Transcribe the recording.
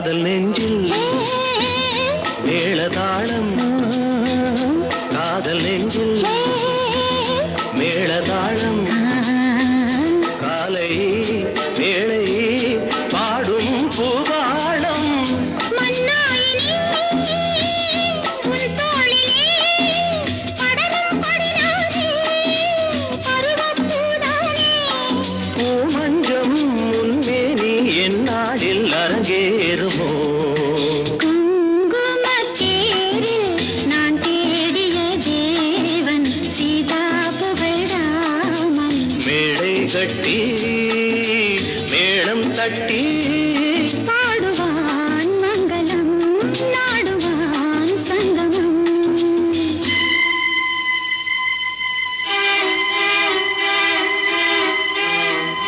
காதல் நெஞ்சில் மேளதாளம் காதல் நெஞ்சில் மேளதாளம் காலை வேளை பாடும் பூபாளம் பூமஞ்சம் முன்மேனி என்னாடில் அரங்கேறுமோ மேடை கட்டி மேளம் தட்டி